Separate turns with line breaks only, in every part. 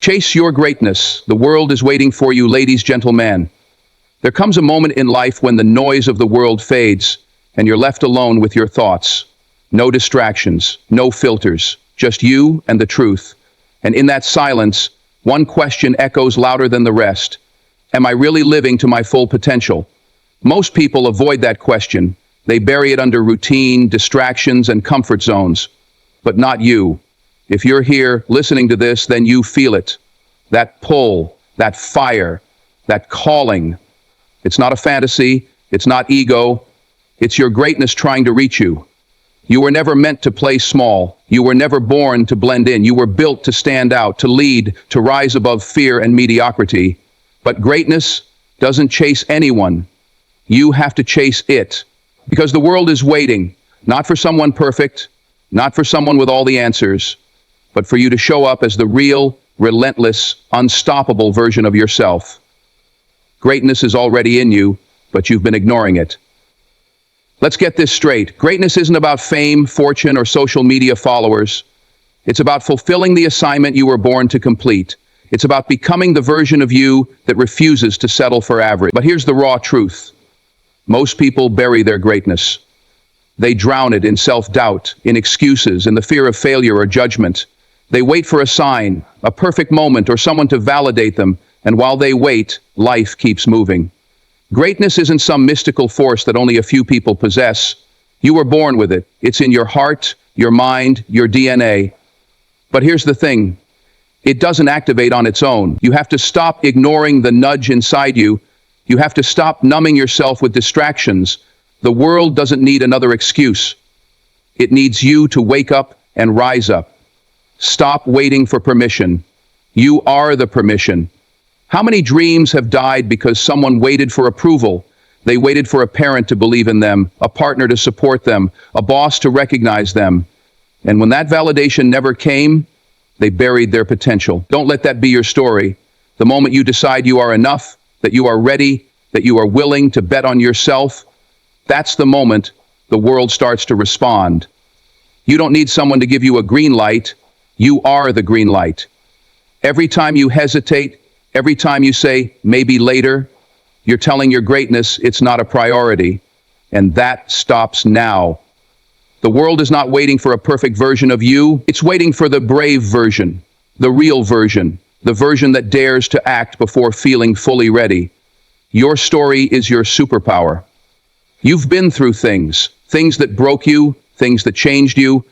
Chase your greatness. The world is waiting for you, ladies, gentlemen. There comes a moment in life when the noise of the world fades and you're left alone with your thoughts. No distractions, no filters, just you and the truth. And in that silence, one question echoes louder than the rest. Am I really living to my full potential? Most people avoid that question. They bury it under routine, distractions, and comfort zones. But not you. If you're here listening to this, then you feel it. That pull, that fire, that calling. It's not a fantasy. It's not ego. It's your greatness trying to reach you. You were never meant to play small. You were never born to blend in. You were built to stand out, to lead, to rise above fear and mediocrity. But greatness doesn't chase anyone. You have to chase it. Because the world is waiting, not for someone perfect, not for someone with all the answers, but for you to show up as the real, relentless, unstoppable version of yourself. Greatness is already in you, but you've been ignoring it. Let's get this straight. Greatness isn't about fame, fortune, or social media followers. It's about fulfilling the assignment you were born to complete. It's about becoming the version of you that refuses to settle for average. But here's the raw truth. Most people bury their greatness. They drown it in self-doubt, in excuses, in the fear of failure or judgment. They wait for a sign, a perfect moment, or someone to validate them, and while they wait, life keeps moving. Greatness isn't some mystical force that only a few people possess. You were born with it. It's in your heart, your mind, your DNA. But here's the thing. It doesn't activate on its own. You have to stop ignoring the nudge inside you. You have to stop numbing yourself with distractions. The world doesn't need another excuse. It needs you to wake up and rise up. Stop waiting for permission. You are the permission. How many dreams have died because someone waited for approval? They waited for a parent to believe in them, a partner to support them, a boss to recognize them. And when that validation never came, they buried their potential. Don't let that be your story. The moment you decide you are enough, that you are ready, that you are willing to bet on yourself, that's the moment the world starts to respond. You don't need someone to give you a green light. You are the green light. Every time you hesitate, every time you say, maybe later, you're telling your greatness it's not a priority. And that stops now. The world is not waiting for a perfect version of you. It's waiting for the brave version, the real version, the version that dares to act before feeling fully ready. Your story is your superpower. You've been through things that broke you, things that changed you,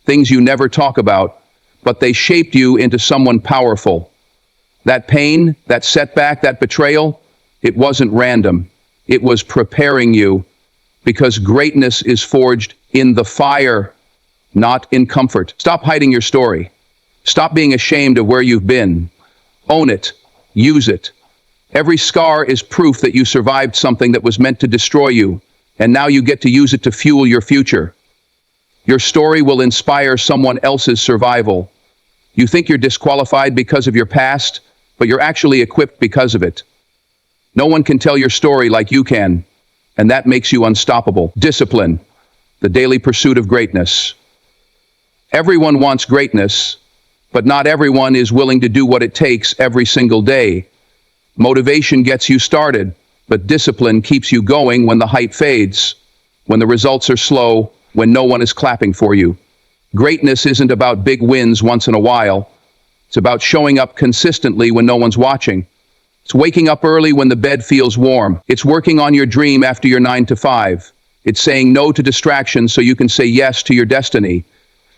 things you never talk about, but they shaped you into someone powerful. That pain, that setback, that betrayal, it wasn't random. It was preparing you, because greatness is forged in the fire, not in comfort. Stop hiding your story. Stop being ashamed of where you've been. Own it. Use it. Every scar is proof that you survived something that was meant to destroy you, and now you get to use it to fuel your future. Your story will inspire someone else's survival. You think you're disqualified because of your past, but you're actually equipped because of it. No one can tell your story like you can, and that makes you unstoppable. Discipline, the daily pursuit of greatness. Everyone wants greatness, but not everyone is willing to do what it takes every single day. Motivation gets you started, but discipline keeps you going when the hype fades, when the results are slow, when no one is clapping for you. Greatness isn't about big wins once in a while. It's about showing up consistently when no one's watching. It's waking up early when the bed feels warm. It's working on your dream after your 9 to 5. It's saying no to distractions so you can say yes to your destiny.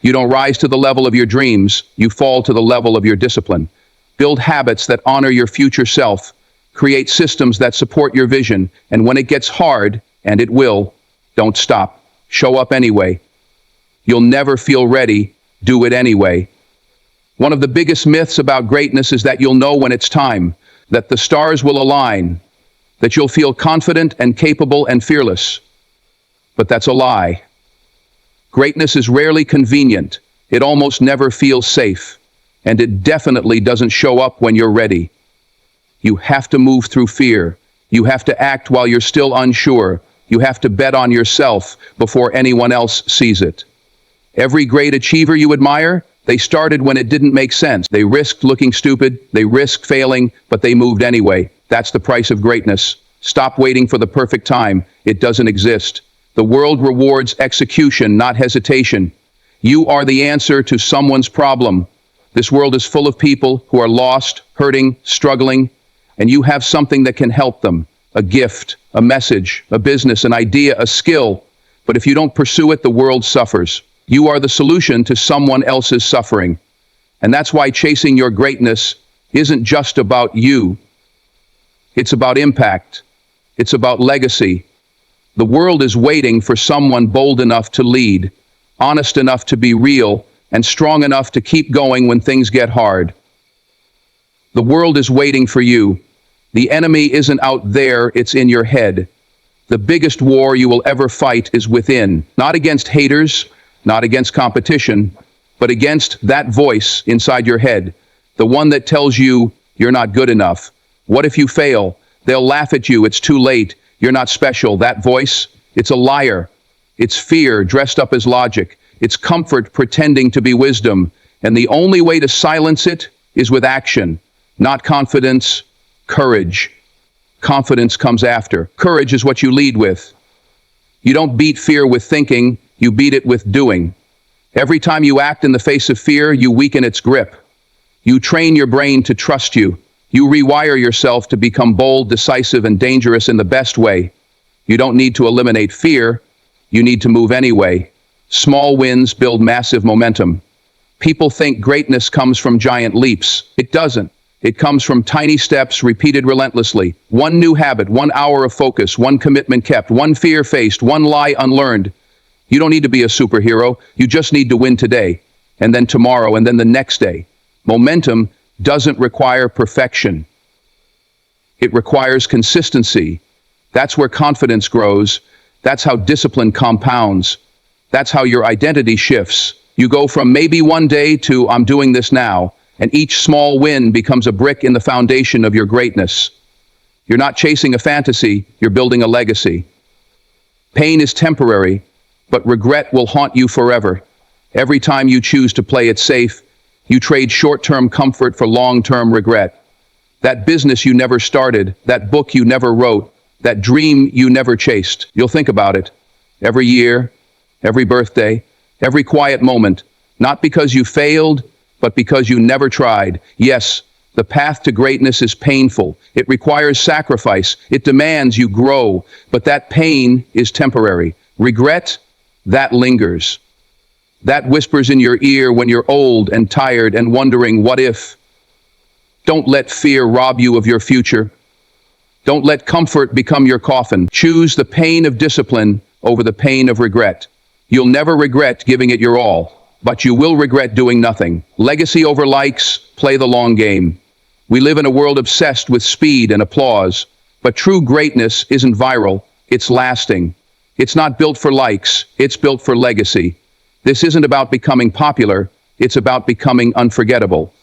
You don't rise to the level of your dreams. You fall to the level of your discipline. Build habits that honor your future self. Create systems that support your vision. And when it gets hard, and it will, don't stop. Show up anyway. You'll never feel ready. Do it anyway. One of the biggest myths about greatness is that you'll know when it's time, that the stars will align, that you'll feel confident and capable and fearless. But that's a lie. Greatness is rarely convenient. It almost never feels safe. And it definitely doesn't show up when you're ready. You have to move through fear. You have to act while you're still unsure. You have to bet on yourself before anyone else sees it. Every great achiever you admire, They started when it didn't make sense. They risked looking stupid, they risked failing, but they moved anyway. That's the price of greatness. Stop waiting for the perfect time. It doesn't exist. The world rewards execution, not hesitation. You are the answer to someone's problem. This world is full of people who are lost, hurting, struggling, and you have something that can help them. A gift, a message, a business, an idea, a skill. But if you don't pursue it, the world suffers. You are the solution to someone else's suffering. And that's why chasing your greatness isn't just about you. It's about impact. It's about legacy. The world is waiting for someone bold enough to lead, honest enough to be real, and strong enough to keep going when things get hard. The world is waiting for you. The enemy isn't out there, it's in your head. The biggest war you will ever fight is within, not against haters, not against competition, but against that voice inside your head, the one that tells you you're not good enough. What if you fail? They'll laugh at you, it's too late, you're not special. That voice, it's a liar. It's fear dressed up as logic. It's comfort pretending to be wisdom. And the only way to silence it is with action, not confidence, courage. Confidence comes after. Courage is what you lead with. You don't beat fear with thinking, you beat it with doing. Every time you act in the face of fear, you weaken its grip. You train your brain to trust you. You rewire yourself to become bold, decisive, and dangerous in the best way. You don't need to eliminate fear. You need to move anyway. Small wins build massive momentum. People think greatness comes from giant leaps. It doesn't. It comes from tiny steps repeated relentlessly. One new habit, 1 hour of focus, one commitment kept, one fear faced, one lie unlearned. You don't need to be a superhero. You just need to win today, and then tomorrow, and then the next day. Momentum doesn't require perfection. It requires consistency. That's where confidence grows. That's how discipline compounds. That's how your identity shifts. You go from maybe one day to I'm doing this now, and each small win becomes a brick in the foundation of your greatness. You're not chasing a fantasy, you're building a legacy. Pain is temporary, but regret will haunt you forever. Every time you choose to play it safe, you trade short-term comfort for long-term regret. That business you never started, that book you never wrote, that dream you never chased, you'll think about it. Every year, every birthday, every quiet moment, not because you failed, but because you never tried. Yes, the path to greatness is painful. It requires sacrifice. It demands you grow, but that pain is temporary. Regret, that lingers. That whispers in your ear when you're old and tired and wondering, what if? Don't let fear rob you of your future. Don't let comfort become your coffin. Choose the pain of discipline over the pain of regret. You'll never regret giving it your all, but you will regret doing nothing. Legacy over likes, play the long game. We live in a world obsessed with speed and applause, but true greatness isn't viral, it's lasting. It's not built for likes, it's built for legacy. This isn't about becoming popular, it's about becoming unforgettable.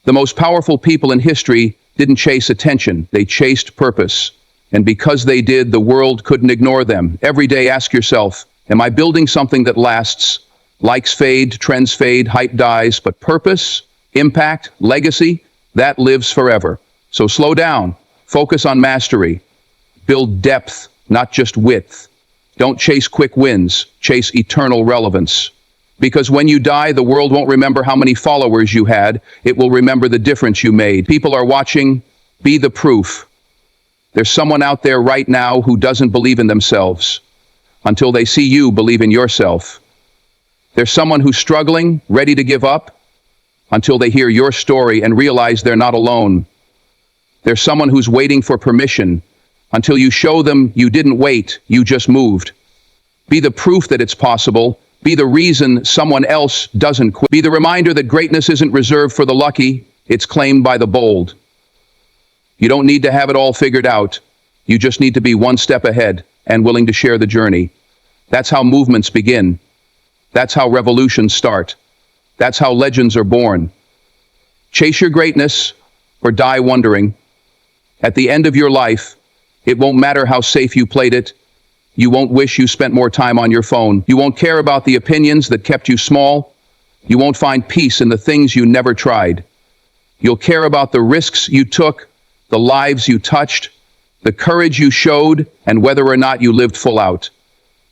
The most powerful people in history didn't chase attention, they chased purpose. And because they did, the world couldn't ignore them. Every day ask yourself, am I building something that lasts? Likes fade, trends fade, hype dies, but purpose, impact, legacy, that lives forever. So slow down, focus on mastery, build depth, not just width. Don't chase quick wins, chase eternal relevance. Because when you die, the world won't remember how many followers you had, it will remember the difference you made. People are watching, be the proof. There's someone out there right now who doesn't believe in themselves until they see you believe in yourself. There's someone who's struggling, ready to give up, until they hear your story and realize they're not alone. There's someone who's waiting for permission, until you show them you didn't wait, you just moved. Be the proof that it's possible. Be the reason someone else doesn't quit. Be the reminder that greatness isn't reserved for the lucky, it's claimed by the bold. You don't need to have it all figured out. You just need to be one step ahead and willing to share the journey. That's how movements begin. That's how revolutions start. That's how legends are born. Chase your greatness or die wondering. At the end of your life, it won't matter how safe you played it. You won't wish you spent more time on your phone. You won't care about the opinions that kept you small. You won't find peace in the things you never tried. You'll care about the risks you took, the lives you touched, the courage you showed, and whether or not you lived full out.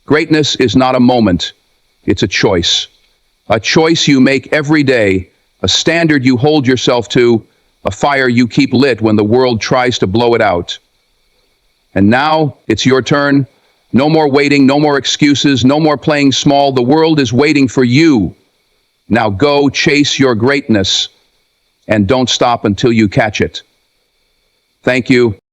Greatness is not a moment, it's a choice. A choice you make every day, a standard you hold yourself to, a fire you keep lit when the world tries to blow it out. And now, it's your turn. No more waiting, no more excuses, no more playing small. The world is waiting for you. Now go chase your greatness, and don't stop until you catch it. Thank you.